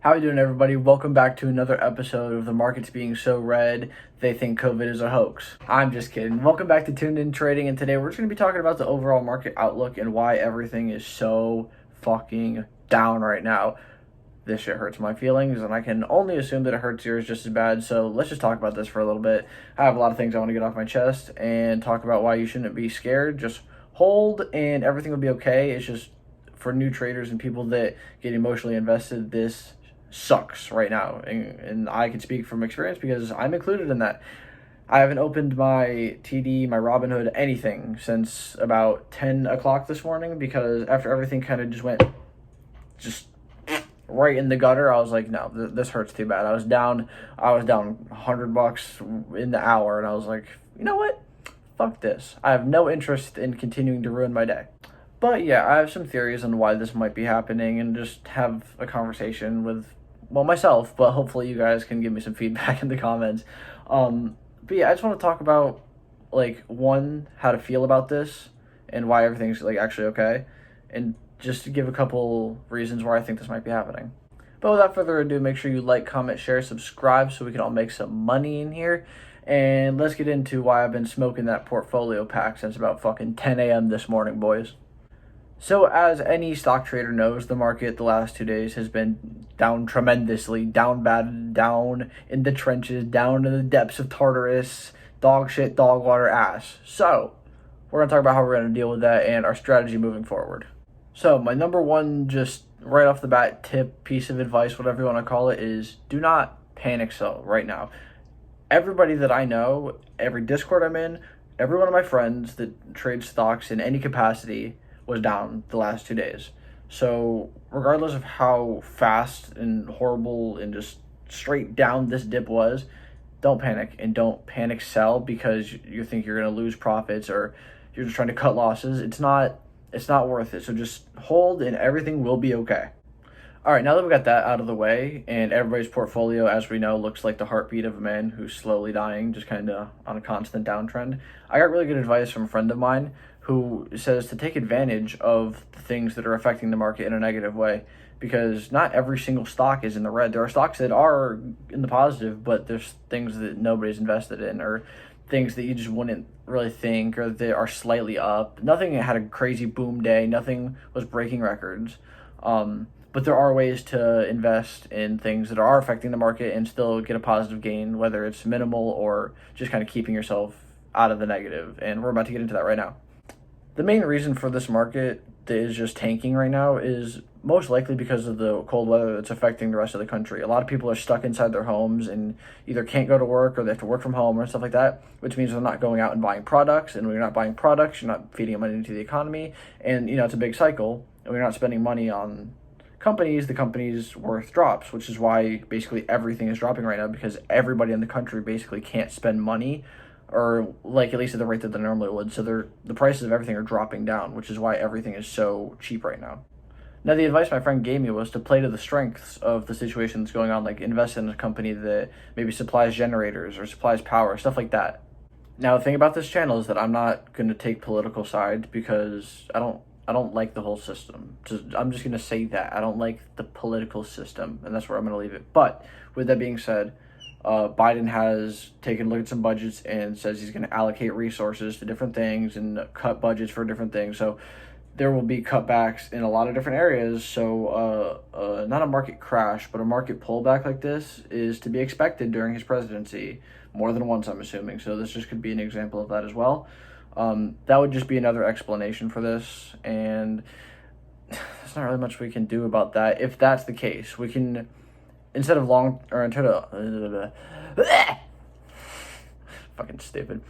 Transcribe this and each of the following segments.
How are you doing, everybody? Welcome back to another episode of the markets being so red they think COVID is a hoax. I'm just kidding. Welcome back to Tunedintrading, and today we're just going to be talking about the overall market outlook and why everything is so fucking down right now. This shit hurts my feelings, and I can only assume that it hurts yours just as bad, so let's just talk about this for a little bit. I have a lot of things I want to get off my chest and talk about why you shouldn't be scared. Just hold, and everything will be okay. It's just for new traders and people that get emotionally invested, this sucks right now, and I can speak from experience because I'm included in that. I haven't opened my TD, my Robinhood, anything since about 10 o'clock this morning because after everything kind of just went right in the gutter, I was like, no, this hurts too bad. I was down $100 in the hour, and I was like, you know what? Fuck this. I have no interest in continuing to ruin my day. But yeah, I have some theories on why this might be happening and just have a conversation with, well, myself, but hopefully you guys can give me some feedback in the comments. But yeah, I just want to talk about, like, one, how to feel about this and why everything's, like, actually okay, and just to give a couple reasons why I think this might be happening. But without further ado, make sure you like, comment, share, subscribe so we can all make some money in here. And let's get into why I've been smoking that portfolio pack since about fucking 10 a.m. this morning, boys. So as any stock trader knows, the market the last 2 days has been down tremendously, down bad, down in the trenches, down in the depths of Tartarus, dog shit, dog water, ass. So we're going to talk about how we're going to deal with that and our strategy moving forward. So my number one, just right off the bat tip, piece of advice, whatever you want to call it, is do not panic sell right now. Everybody that I know, every Discord I'm in, every one of my friends that trades stocks in any capacity was down the last 2 days. So regardless of how fast and horrible and just straight down this dip was, don't panic, and don't panic sell because you think you're going to lose profits or you're just trying to cut losses. It's not worth it. So just hold and everything will be okay. All right, now that we got that out of the way and everybody's portfolio, as we know, looks like the heartbeat of a man who's slowly dying, just kind of on a constant downtrend, I got really good advice from a friend of mine who says to take advantage of the things that are affecting the market in a negative way, because not every single stock is in the red. There are stocks that are in the positive, but there's things that nobody's invested in, or things that you just wouldn't really think, or that are slightly up. Nothing had a crazy boom day. Nothing was breaking records. But there are ways to invest in things that are affecting the market and still get a positive gain, whether it's minimal or just kind of keeping yourself out of the negative. And we're about to get into that right now. The main reason for this market that is just tanking right now is most likely because of the cold weather that's affecting the rest of the country. A lot of people are stuck inside their homes and either can't go to work or they have to work from home or stuff like that, which means they're not going out and buying products. And when you're not buying products, you're not feeding money into the economy. And, it's a big cycle. And when you're not spending money on companies, the company's worth drops, which is why basically everything is dropping right now, because everybody in the country basically can't spend money, or like at least at the rate that they normally would. So the prices of everything are dropping down, which is why everything is so cheap right now. Now, the advice my friend gave me was to play to the strengths of the situation that's going on, like invest in a company that maybe supplies generators or supplies power, stuff like that. Now, the thing about this channel is that I'm not going to take political sides because I don't like the whole system. I'm just going to say that. I don't like the political system, and that's where I'm going to leave it. But with that being said, Biden has taken a look at some budgets and says he's going to allocate resources to different things and cut budgets for different things. So there will be cutbacks in a lot of different areas. So not a market crash, but a market pullback like this is to be expected during his presidency, more than once, I'm assuming. So this just could be an example of that as well. That would just be another explanation for this, and there's not really much we can do about that. If that's the case, we can, instead of fucking stupid.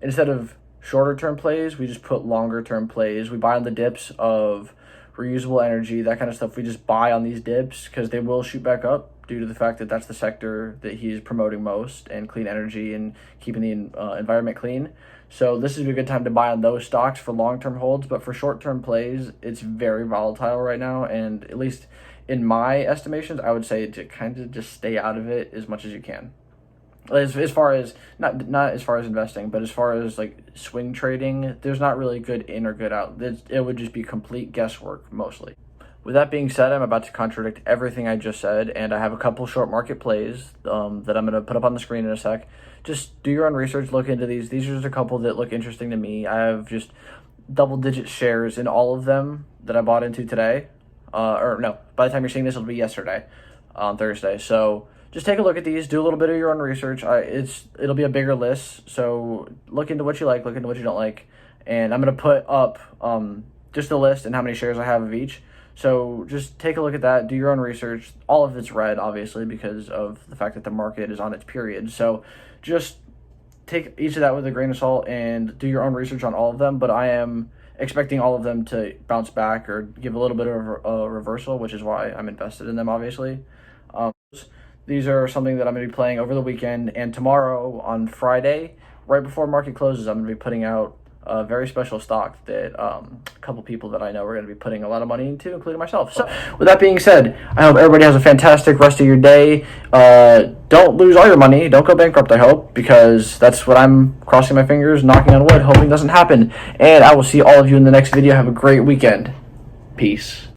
Instead of shorter term plays, we just put longer term plays. We buy on the dips of reusable energy, that kind of stuff. We just buy on these dips because they will shoot back up due to the fact that that's the sector that he's promoting most, and clean energy and keeping the environment clean. So this is a good time to buy on those stocks for long-term holds, but for short-term plays, it's very volatile right now, and at least in my estimations, I would say to kind of just stay out of it as much as you can. As far as, not as far as investing, but as far as like swing trading, there's not really good in or good out. It would just be complete guesswork mostly. with that being said, I'm about to contradict everything I just said, and I have a couple short market plays that I'm going to put up on the screen in a sec. Just do your own research, look into these. These are just a couple that look interesting to me. I have just double-digit shares in all of them that I bought into today. Or no, by the time you're seeing this, it'll be yesterday, on Thursday. So just take a look at these, do a little bit of your own research. It'll be a bigger list, so look into what you like, look into what you don't like, and I'm gonna put up just a list and how many shares I have of each. So just take a look at that, do your own research. All of it's red, obviously, because of the fact that the market is on its period. So just take each of that with a grain of salt and do your own research on all of them. But I am expecting all of them to bounce back or give a little bit of a reversal, which is why I'm invested in them, obviously. These are something that I'm going to be playing over the weekend, and tomorrow on Friday, right before market closes, I'm going to be putting out a very special stock that a couple people that I know are going to be putting a lot of money into, including myself. So with that being said, I hope everybody has a fantastic rest of your day. Don't lose all your money. Don't go bankrupt, I hope, because that's what I'm crossing my fingers, knocking on wood, hoping doesn't happen. And I will see all of you in the next video. Have a great weekend. Peace.